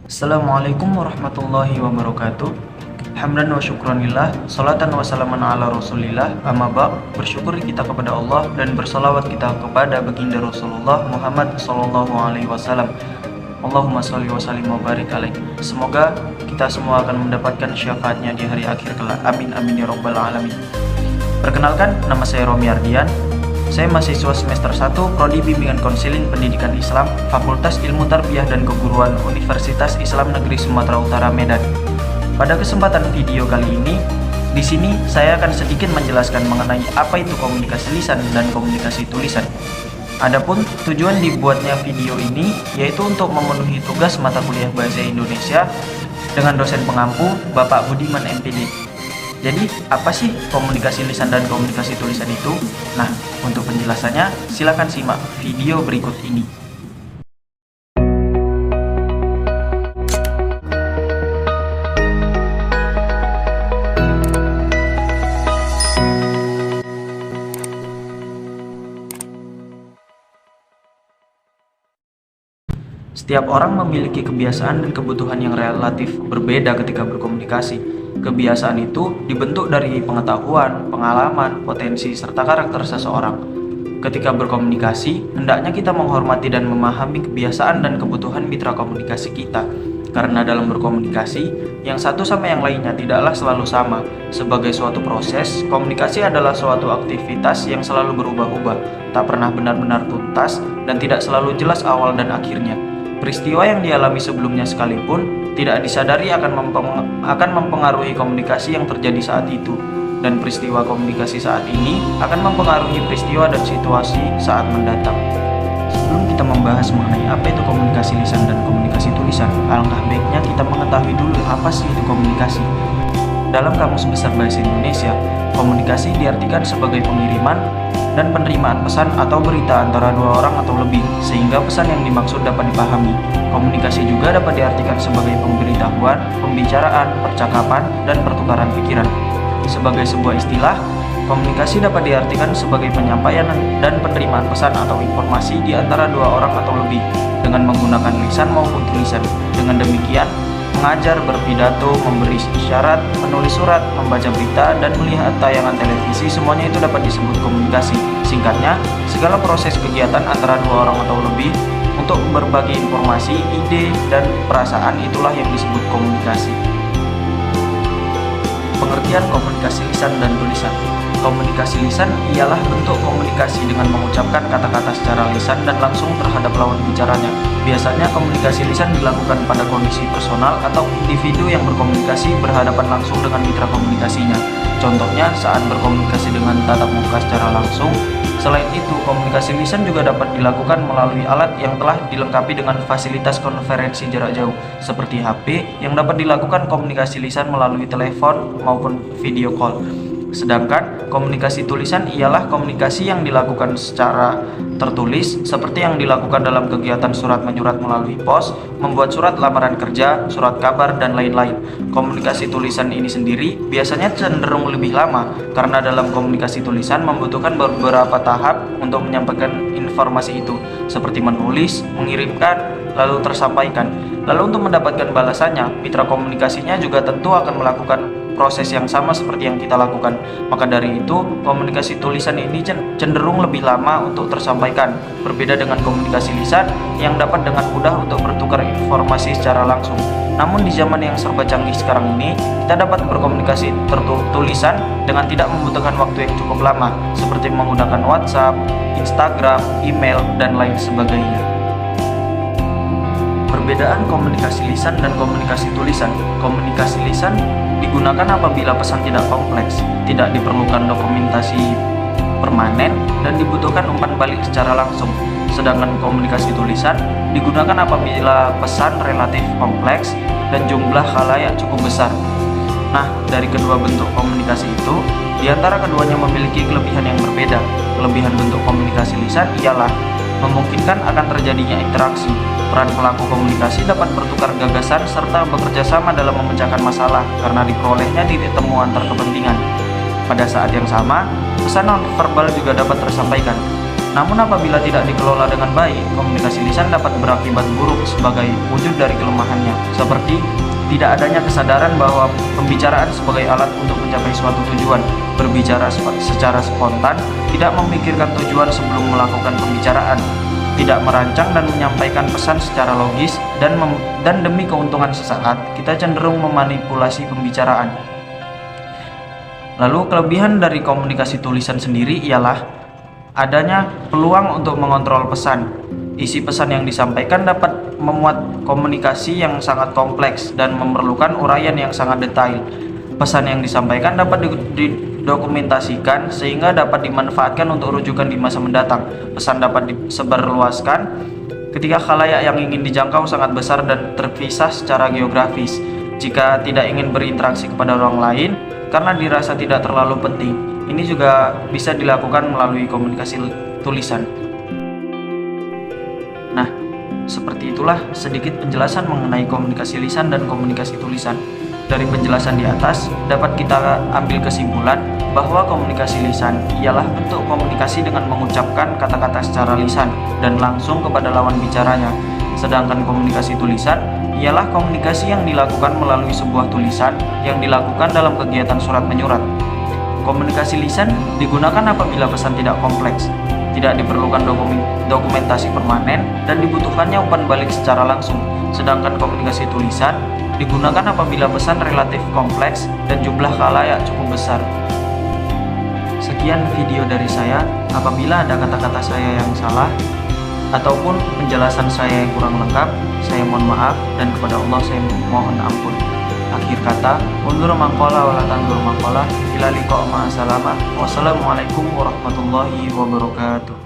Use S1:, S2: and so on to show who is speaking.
S1: Assalamualaikum warahmatullahi wabarakatuh. Hamdan wa syukranillah, salatan wa salaman ala rasulillah, amma ba'd. Bersyukur kita kepada Allah dan bersalawat kita kepada baginda Rasulullah Muhammad sallallahu alaihi wasallam. Allahumma sholli wa sallim wa barik alaih. Semoga kita semua akan mendapatkan syafaatnya di hari akhir kelak. Amin amin ya rabbal alamin. Perkenalkan, nama saya Romi Ardian. Saya mahasiswa semester 1 Prodi Bimbingan Konseling Pendidikan Islam, Fakultas Ilmu Tarbiyah dan Keguruan Universitas Islam Negeri Sumatera Utara, Medan. Pada kesempatan video kali ini, di sini saya akan sedikit menjelaskan mengenai apa itu komunikasi lisan dan komunikasi tulisan. Adapun tujuan dibuatnya video ini yaitu untuk memenuhi tugas mata kuliah Bahasa Indonesia dengan dosen pengampu Bapak Budiman MPD. Jadi, apa sih komunikasi lisan dan komunikasi tulisan itu? Nah, untuk penjelasannya, silakan simak video berikut ini. Setiap orang memiliki kebiasaan dan kebutuhan yang relatif berbeda ketika berkomunikasi. Kebiasaan itu dibentuk dari pengetahuan, pengalaman, potensi, serta karakter seseorang. Ketika berkomunikasi, hendaknya kita menghormati dan memahami kebiasaan dan kebutuhan mitra komunikasi kita. Karena dalam berkomunikasi, yang satu sama yang lainnya tidaklah selalu sama. Sebagai suatu proses, komunikasi adalah suatu aktivitas yang selalu berubah-ubah, tak pernah benar-benar tuntas, dan tidak selalu jelas awal dan akhirnya. Peristiwa yang dialami sebelumnya sekalipun tidak disadari akan mempengaruhi komunikasi yang terjadi saat itu, dan peristiwa komunikasi saat ini akan mempengaruhi peristiwa dan situasi saat mendatang. Sebelum kita membahas mengenai apa itu komunikasi lisan dan komunikasi tulisan, alangkah baiknya kita mengetahui dulu apa sih itu komunikasi. Dalam Kamus Besar Bahasa Indonesia, komunikasi diartikan sebagai pengiriman dan penerimaan pesan atau berita antara dua orang atau lebih, sehingga pesan yang dimaksud dapat dipahami. Komunikasi juga dapat diartikan sebagai pemberitahuan, pembicaraan, percakapan, dan pertukaran pikiran. Sebagai sebuah istilah, komunikasi dapat diartikan sebagai penyampaian dan penerimaan pesan atau informasi di antara dua orang atau lebih, dengan menggunakan lisan maupun tulisan. Dengan demikian, mengajar, berpidato, memberi isyarat, menulis surat, membaca berita, dan melihat tayangan televisi, semuanya itu dapat disebut komunikasi. Singkatnya, segala proses kegiatan antara dua orang atau lebih untuk berbagi informasi, ide, dan perasaan itulah yang disebut komunikasi. Pengertian komunikasi lisan dan tulisan. Komunikasi lisan ialah bentuk komunikasi dengan mengucapkan kata-kata secara lisan dan langsung terhadap lawan bicaranya. Biasanya komunikasi lisan dilakukan pada kondisi personal atau individu yang berkomunikasi berhadapan langsung dengan mitra komunikasinya. Contohnya saat berkomunikasi dengan tatap muka secara langsung. Selain itu, komunikasi lisan juga dapat dilakukan melalui alat yang telah dilengkapi dengan fasilitas konferensi jarak jauh, seperti HP, yang dapat dilakukan komunikasi lisan melalui telepon maupun video call. Sedangkan komunikasi tulisan ialah komunikasi yang dilakukan secara tertulis, seperti yang dilakukan dalam kegiatan surat menyurat melalui pos, membuat surat lamaran kerja, surat kabar, dan lain-lain. Komunikasi tulisan ini sendiri biasanya cenderung lebih lama, karena dalam komunikasi tulisan membutuhkan beberapa tahap untuk menyampaikan informasi itu, seperti menulis, mengirimkan, lalu tersampaikan. Lalu untuk mendapatkan balasannya, mitra komunikasinya juga tentu akan melakukan proses yang sama seperti yang kita lakukan. Maka dari itu, komunikasi tulisan ini cenderung lebih lama untuk tersampaikan, berbeda dengan komunikasi lisan yang dapat dengan mudah untuk bertukar informasi secara langsung. Namun di zaman yang serba canggih sekarang ini, kita dapat berkomunikasi tulisan dengan tidak membutuhkan waktu yang cukup lama, seperti menggunakan WhatsApp, Instagram, email, dan lain sebagainya. Perbedaan komunikasi lisan dan komunikasi tulisan. Komunikasi lisan digunakan apabila pesan tidak kompleks, tidak diperlukan dokumentasi permanen, dan dibutuhkan umpan balik secara langsung. Sedangkan komunikasi tulisan digunakan apabila pesan relatif kompleks dan jumlah khalayak cukup besar. Nah, dari kedua bentuk komunikasi itu, di antara keduanya memiliki kelebihan yang berbeda. Kelebihan bentuk komunikasi lisan ialah memungkinkan akan terjadinya interaksi. Peran pelaku komunikasi dapat bertukar gagasan serta bekerja sama dalam memecahkan masalah karena diperolehnya titik temu antar kepentingan. Pada saat yang sama, pesan non-verbal juga dapat tersampaikan. Namun apabila tidak dikelola dengan baik, komunikasi lisan dapat berakibat buruk sebagai wujud dari kelemahannya, seperti tidak adanya kesadaran bahwa pembicaraan sebagai alat untuk mencapai suatu tujuan, berbicara secara spontan, tidak memikirkan tujuan sebelum melakukan pembicaraan, tidak merancang dan menyampaikan pesan secara logis, dan demi keuntungan sesaat, kita cenderung memanipulasi pembicaraan. Lalu kelebihan dari komunikasi tulisan sendiri ialah adanya peluang untuk mengontrol pesan. Isi pesan yang disampaikan dapat memuat komunikasi yang sangat kompleks dan memerlukan uraian yang sangat detail. Pesan yang disampaikan dapat didokumentasikan sehingga dapat dimanfaatkan untuk rujukan di masa mendatang. Pesan dapat disebarluaskan ketika khalayak yang ingin dijangkau sangat besar dan terpisah secara geografis. Jika tidak ingin berinteraksi kepada orang lain karena dirasa tidak terlalu penting, ini juga bisa dilakukan melalui komunikasi tulisan. Nah, seperti itulah sedikit penjelasan mengenai komunikasi lisan dan komunikasi tulisan. Dari penjelasan di atas, dapat kita ambil kesimpulan bahwa komunikasi lisan ialah bentuk komunikasi dengan mengucapkan kata-kata secara lisan dan langsung kepada lawan bicaranya. Sedangkan komunikasi tulisan ialah komunikasi yang dilakukan melalui sebuah tulisan yang dilakukan dalam kegiatan surat menyurat. Komunikasi lisan digunakan apabila pesan tidak kompleks, tidak diperlukan dokumentasi permanen, dan dibutuhkannya umpan balik secara langsung. Sedangkan komunikasi tulisan digunakan apabila pesan relatif kompleks dan jumlah khalayak cukup besar. Sekian video dari saya. Apabila ada kata-kata saya yang salah ataupun penjelasan saya yang kurang lengkap, saya mohon maaf, dan kepada Allah saya mohon ampun. Akhir kata, undur maqala wa la tandur maqala, ila liqa' ma'asalamah. Wassalamualaikum warahmatullahi wabarakatuh.